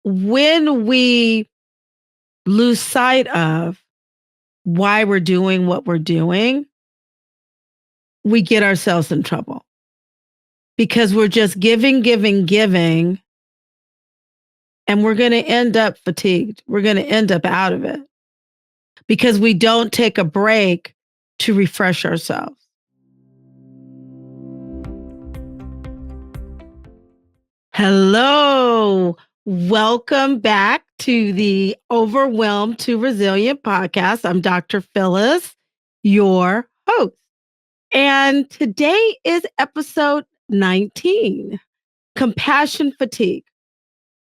when we lose sight of why we're doing what we're doing, we get ourselves in trouble because we're just giving, giving, giving, and we're going to end up fatigued. We're going to end up out of it because we don't take a break to refresh ourselves. Hello. Welcome back to the Overwhelmed to Resilient podcast. I'm Dr. Phyllis, your host. And today is episode 19, Compassion Fatigue.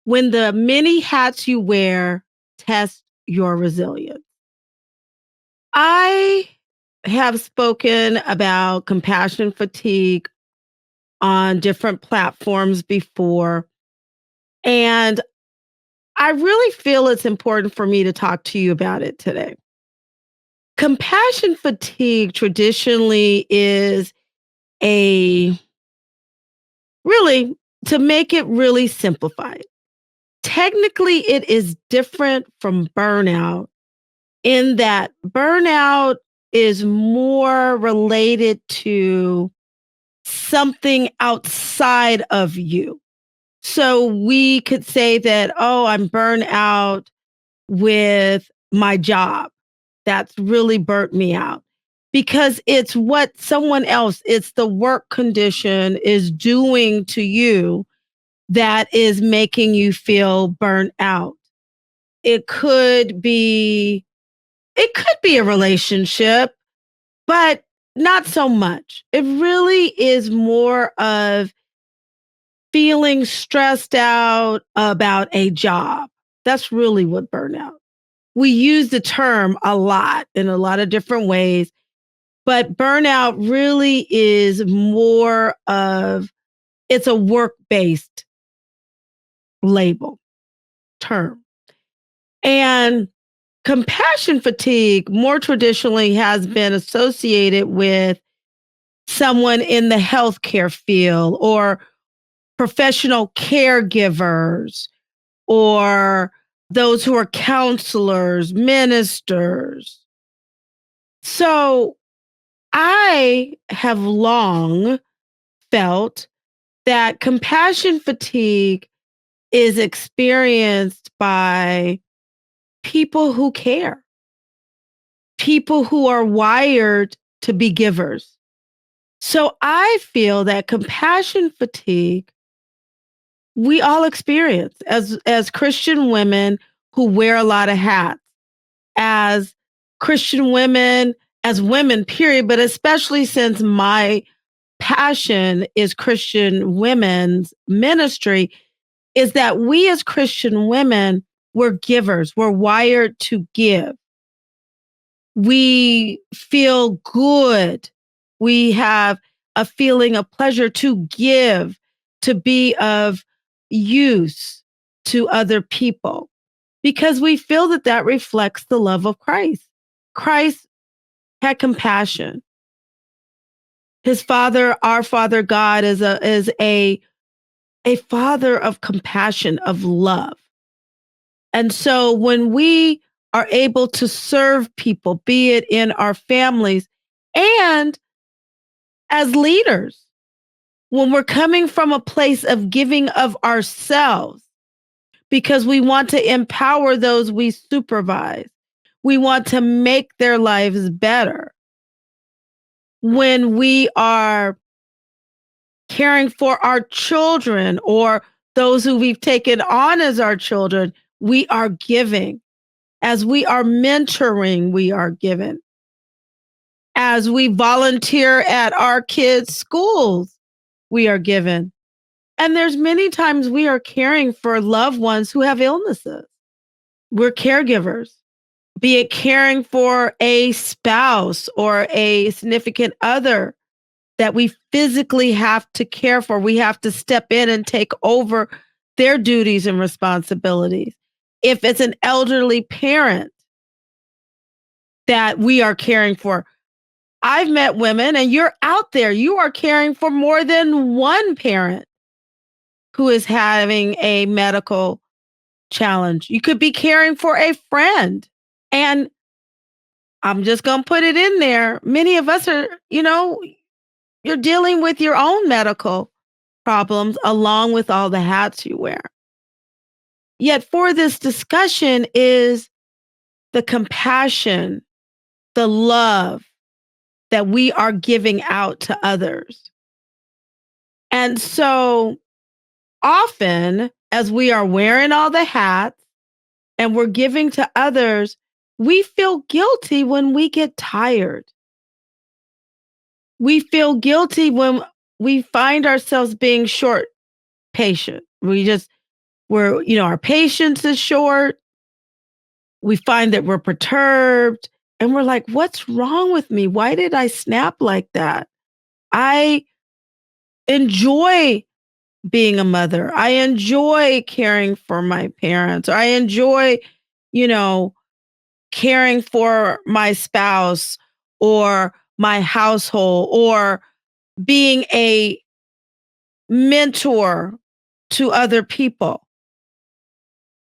When the many hats you wear test your resilience. I have spoken about compassion fatigue on different platforms before, and I really feel it's important for me to talk to you about it today. Compassion fatigue traditionally is a really, to make it really simplified, technically it is different from burnout in that burnout is more related to something outside of you. So we could say that, oh, I'm burned out with my job. That's really burnt me out because it's what someone else, it's the work condition is doing to you that is making you feel burnt out. It could be a relationship, but not so much. It really is more of feeling stressed out about a job. That's really what burnout. We use the term a lot in a lot of different ways, but burnout really is more of it's a work-based label term. And compassion fatigue more traditionally has been associated with someone in the healthcare field or professional caregivers or those who are counselors, ministers. So I have long felt that compassion fatigue is experienced by people who care, people who are wired to be givers. So I feel that compassion fatigue we all experience as Christian women who wear a lot of hats, as Christian women, as women, period, but especially since my passion is Christian women's ministry, is that we as Christian women, we're givers. We're wired to give. We feel good. We have a feeling of pleasure to give, to be of use to other people, because we feel that that reflects the love of Christ. Christ had compassion. His father, our Father God, is a father of compassion, of love. And so when we are able to serve people, be it in our families and as leaders, when we're coming from a place of giving of ourselves, because we want to empower those we supervise, we want to make their lives better. When we are caring for our children or those who we've taken on as our children, we are giving. As we are mentoring, we are giving. As we volunteer at our kids' schools, we are given. And there's many times we are caring for loved ones who have illnesses. We're caregivers, be it caring for a spouse or a significant other that we physically have to care for. We have to step in and take over their duties and responsibilities. If it's an elderly parent that we are caring for, I've met women, and you're out there, you are caring for more than one parent who is having a medical challenge. You could be caring for a friend. And I'm just going to put it in there. Many of us are, you're dealing with your own medical problems along with all the hats you wear. Yet for this discussion is the compassion, the love that we are giving out to others. And so often, as we are wearing all the hats and we're giving to others, we feel guilty when we get tired. We feel guilty when we find ourselves being short patient. Our patience is short. We find that we're perturbed and we're like, what's wrong with me? Why did I snap like that? I enjoy being a mother. I enjoy caring for my parents. Or I enjoy, you know, caring for my spouse or my household or being a mentor to other people.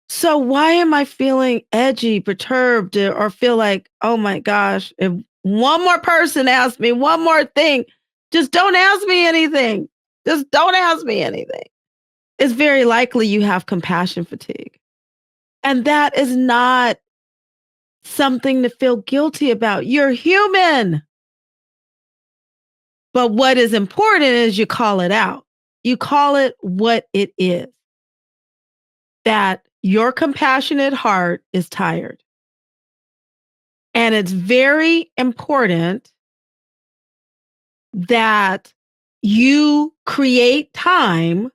So why am I feeling edgy, perturbed, or feel like, oh my gosh, if one more person asks me one more thing, just don't ask me anything. Just don't ask me anything. It's very likely you have compassion fatigue. And that is not something to feel guilty about. You're human. But what is important is you call it out. You call it what it is. That your compassionate heart is tired. And it's very important that you create time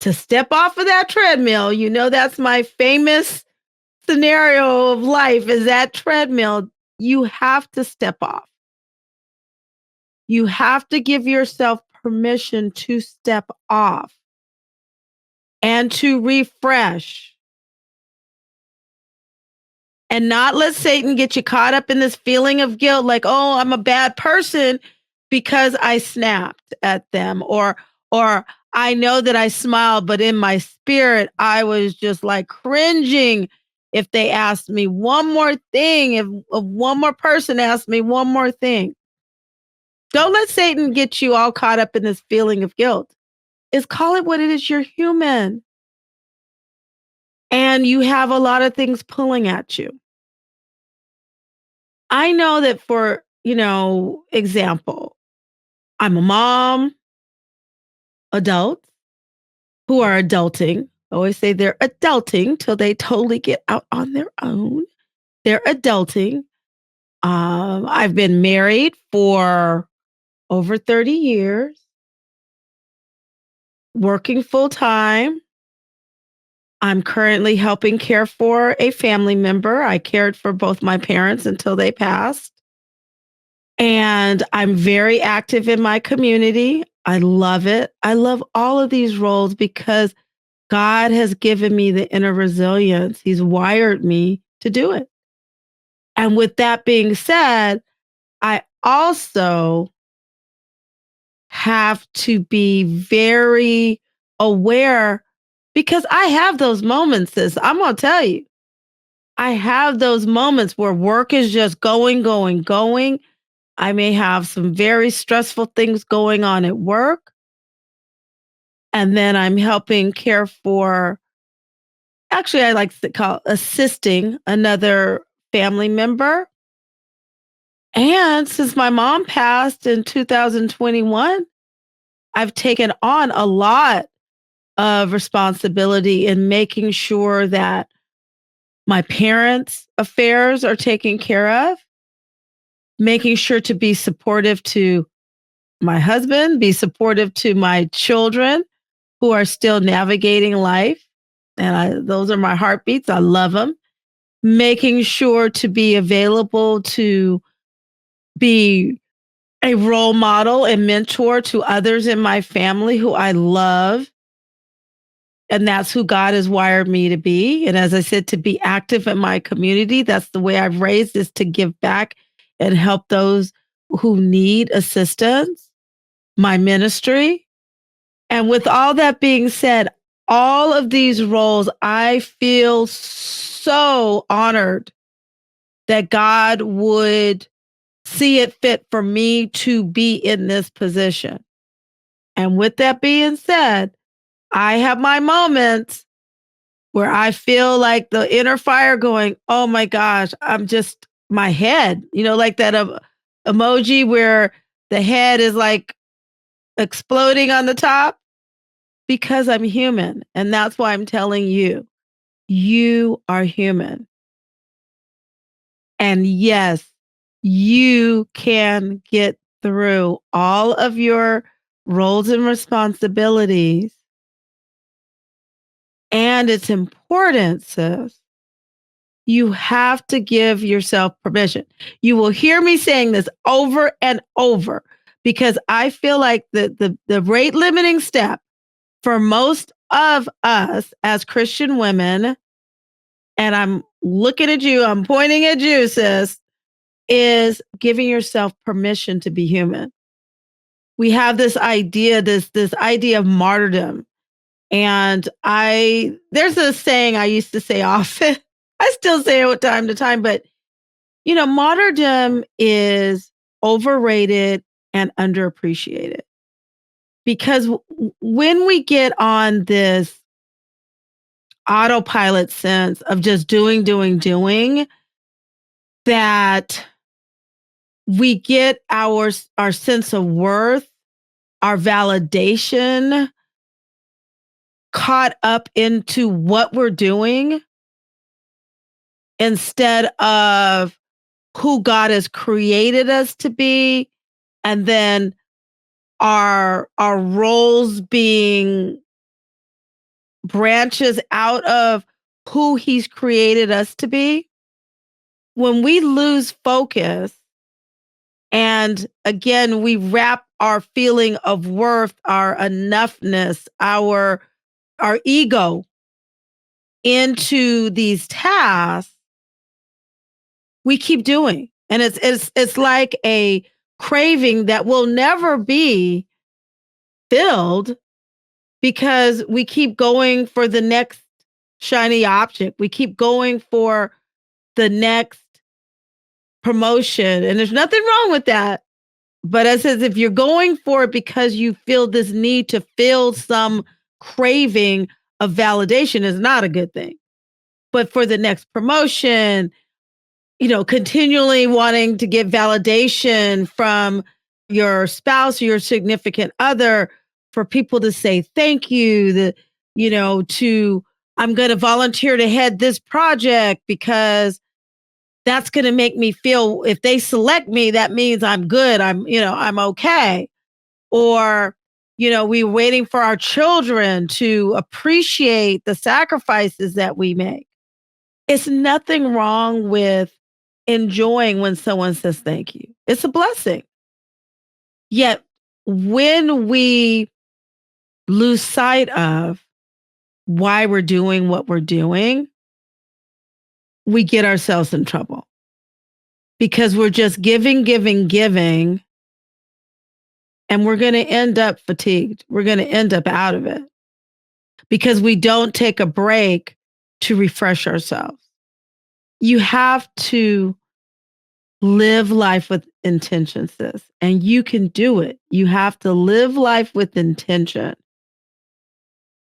to step off of that treadmill. You know, that's my famous scenario of life is that treadmill. You have to step off. You have to give yourself permission to step off and to refresh and not let Satan get you caught up in this feeling of guilt like, oh, I'm a bad person because I snapped at them or I know that I smiled, but in my spirit, I was just like cringing if they asked me one more thing, if one more person asked me one more thing. Don't let Satan get you all caught up in this feeling of guilt. Is call it what it is. You're human. And you have a lot of things pulling at you. I know that for, example, I'm a mom, adults who are adulting. I always say they're adulting till they totally get out on their own. They're adulting. I've been married for over 30 years, working full time. I'm currently helping care for a family member. I cared for both my parents until they passed. And I'm very active in my community. I love it. I love all of these roles because God has given me the inner resilience. He's wired me to do it. And with that being said, I also have to be very aware because I have those moments, sis. I'm going to tell you, I have those moments where work is just going, going, going. I may have some very stressful things going on at work. And then I'm helping care for, actually, I like to call assisting another family member. And since my mom passed in 2021, I've taken on a lot of responsibility in making sure that my parents' affairs are taken care of, making sure to be supportive to my husband, be supportive to my children who are still navigating life. And those are my heartbeats. I love them. Making sure to be available to be a role model and mentor to others in my family who I love. And that's who God has wired me to be. And as I said, to be active in my community, that's the way I've raised is to give back and help those who need assistance, my ministry. And with all that being said, all of these roles, I feel so honored that God would see it fit for me to be in this position. And with that being said, I have my moments where I feel like the inner fire going, oh my gosh, I'm just my head, like that emoji where the head is like exploding on the top because I'm human. And that's why I'm telling you, you are human. And yes, you can get through all of your roles and responsibilities. And it's important, sis. You have to give yourself permission. You will hear me saying this over and over because I feel like the rate limiting step for most of us as Christian women, and I'm looking at you, I'm pointing at you, sis, is giving yourself permission to be human. We have this idea, this idea of martyrdom. And there's a saying I used to say often. I still say it from time to time, but martyrdom is overrated and underappreciated because when we get on this autopilot sense of just doing, that we get our sense of worth, our validation caught up into what we're doing instead of who God has created us to be, and then our roles being branches out of who he's created us to be. When we lose focus and again we wrap our feeling of worth, our enoughness, our ego into these tasks, we keep doing. And it's like a craving that will never be filled because we keep going for the next shiny object. We keep going for the next promotion. And there's nothing wrong with that. But as says, if you're going for it because you feel this need to fill some craving of validation is not a good thing. But for the next promotion, continually wanting to get validation from your spouse or your significant other for people to say thank you, to I'm going to volunteer to head this project because that's going to make me feel if they select me, that means I'm good. I'm okay. Or, we're waiting for our children to appreciate the sacrifices that we make. It's nothing wrong with enjoying when someone says thank you. It's a blessing. Yet when we lose sight of why we're doing what we're doing, we get ourselves in trouble because we're just giving, and we're going to end up fatigued. We're going to end up out of it because we don't take a break to refresh ourselves. You have to live life with intention, sis, and you can do it. You have to live life with intention.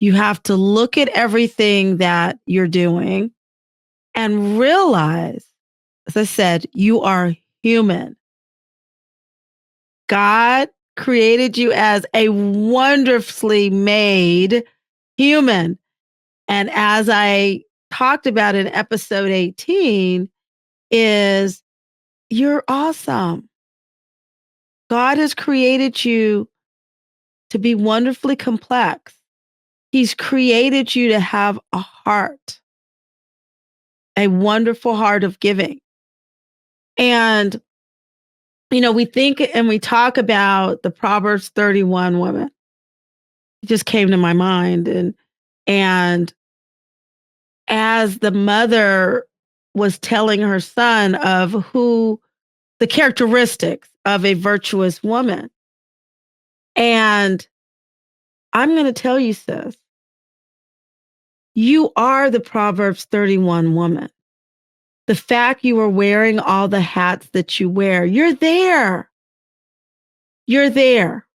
You have to look at everything that you're doing and realize, as I said, you are human. God created you as a wonderfully made human. And as I talked about in episode 18, is you're awesome. God has created you to be wonderfully complex. He's created you to have a heart, a wonderful heart of giving. And, we think and we talk about the Proverbs 31 woman. It just came to my mind. And as the mother was telling her son of who the characteristics of a virtuous woman. And I'm going to tell you, sis, You are the Proverbs 31 woman. The fact you are wearing all the hats that you wear, you're there. You're there.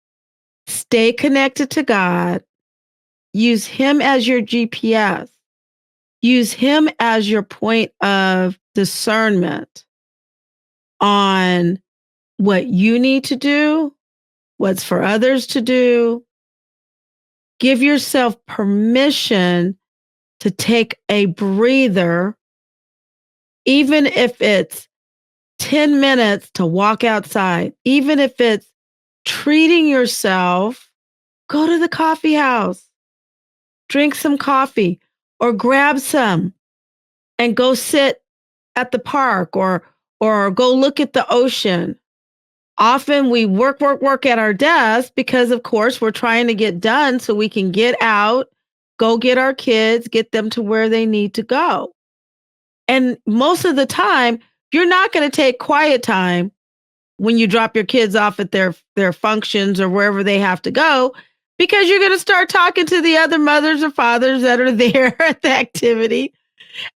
Stay connected to God. Use Him as your GPS. Use Him as your point of discernment on what you need to do, what's for others to do. Give yourself permission to take a breather, even if it's 10 minutes to walk outside, even if it's treating yourself, go to the coffee house, drink some coffee or grab some and go sit at the park or go look at the ocean. Often we work at our desk because of course we're trying to get done so we can get out, go get our kids, get them to where they need to go. And most of the time, you're not going to take quiet time when you drop your kids off at their functions or wherever they have to go, because you're going to start talking to the other mothers or fathers that are there at the activity.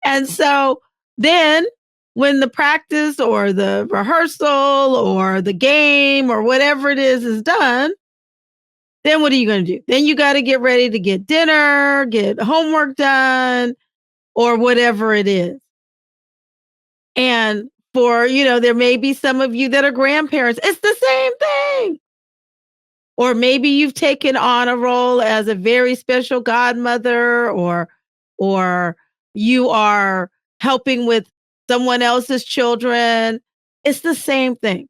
And so then when the practice or the rehearsal or the game or whatever it is done, then what are you going to do? Then you got to get ready to get dinner, get homework done, or whatever it is. And there may be some of you that are grandparents. It's the same thing. Or maybe you've taken on a role as a very special godmother or you are helping with someone else's children. It's the same thing.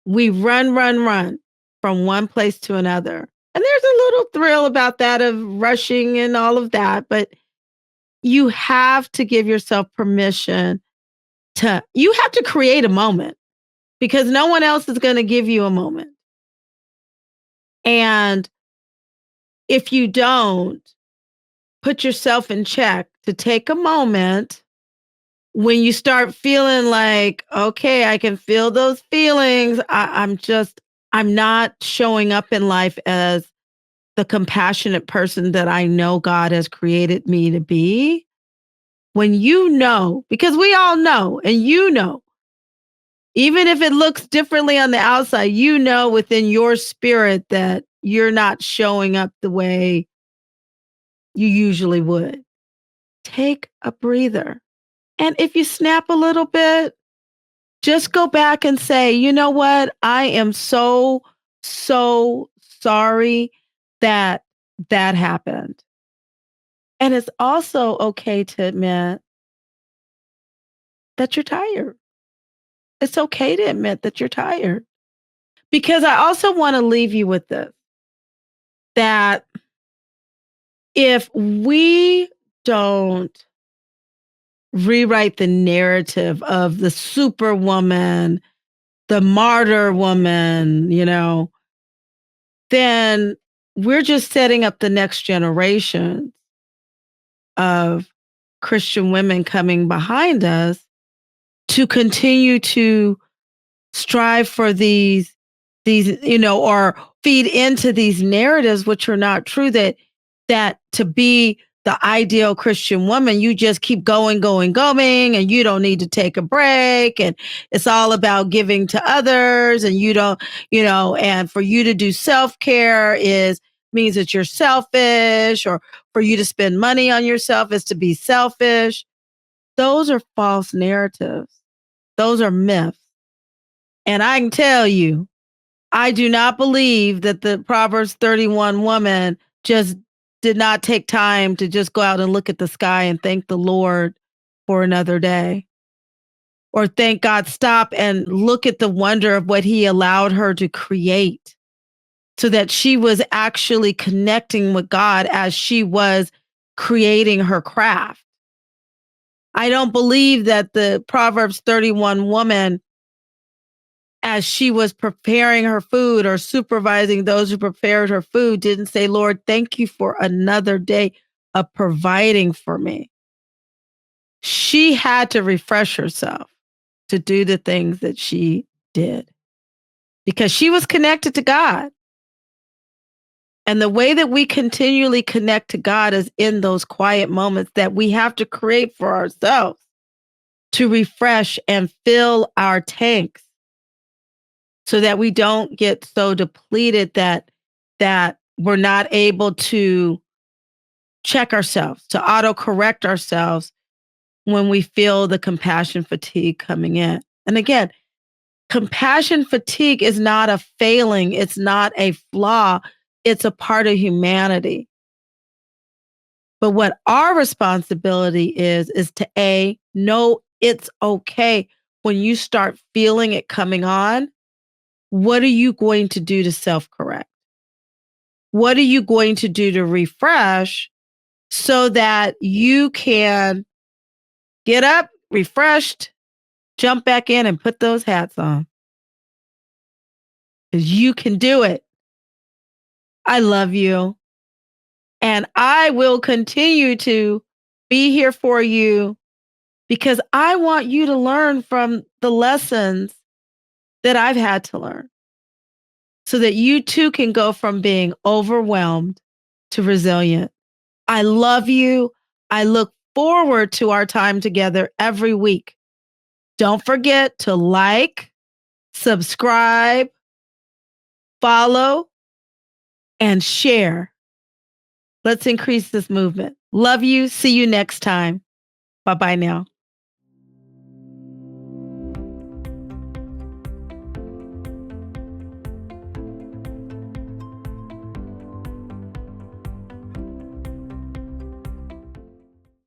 We run from one place to another. And there's a little thrill about that of rushing and all of that, but you have to give yourself permission you have to create a moment because no one else is going to give you a moment. And if you don't put yourself in check to take a moment when you start feeling like, okay, I can feel those feelings. I'm not showing up in life as the compassionate person that I know God has created me to be. When because we all know, and even if it looks differently on the outside, within your spirit that you're not showing up the way you usually would. Take a breather. And if you snap a little bit, just go back and say, you know what? I am so, so sorry that that happened. And it's also okay to admit that you're tired. It's okay to admit that you're tired. Because I also want to leave you with this, that if we don't rewrite the narrative of the superwoman, the martyr woman, then we're just setting up the next generation of Christian women coming behind us to continue to strive for these, or feed into these narratives, which are not true, that to be the ideal Christian woman, you just keep going, and you don't need to take a break. And it's all about giving to others. And you don't, and for you to do self-care means that you're selfish, or for you to spend money on yourself is to be selfish. Those are false narratives. Those are myths. And I can tell you, I do not believe that the Proverbs 31 woman just did not take time to just go out and look at the sky and thank the Lord for another day. Or thank God, stop and look at the wonder of what He allowed her to create, so that she was actually connecting with God as she was creating her craft. I don't believe that the Proverbs 31 woman, as she was preparing her food or supervising those who prepared her food, didn't say, Lord, thank you for another day of providing for me. She had to refresh herself to do the things that she did because she was connected to God. And the way that we continually connect to God is in those quiet moments that we have to create for ourselves to refresh and fill our tanks so that we don't get so depleted that we're not able to check ourselves, to auto correct ourselves when we feel the compassion fatigue coming in. And again, compassion fatigue is not a failing, it's not a flaw, it's a part of humanity. But what our responsibility is to A, know it's okay when you start feeling it coming on. What are you going to do to self correct? What are you going to do to refresh so that you can get up, refreshed, jump back in and put those hats on? Because you can do it. I love you. And I will continue to be here for you because I want you to learn from the lessons that I've had to learn so that you too can go from being overwhelmed to resilient. I love you. I look forward to our time together every week. Don't forget to like, subscribe, follow, and share. Let's increase this movement. Love you. See you next time. Bye bye now.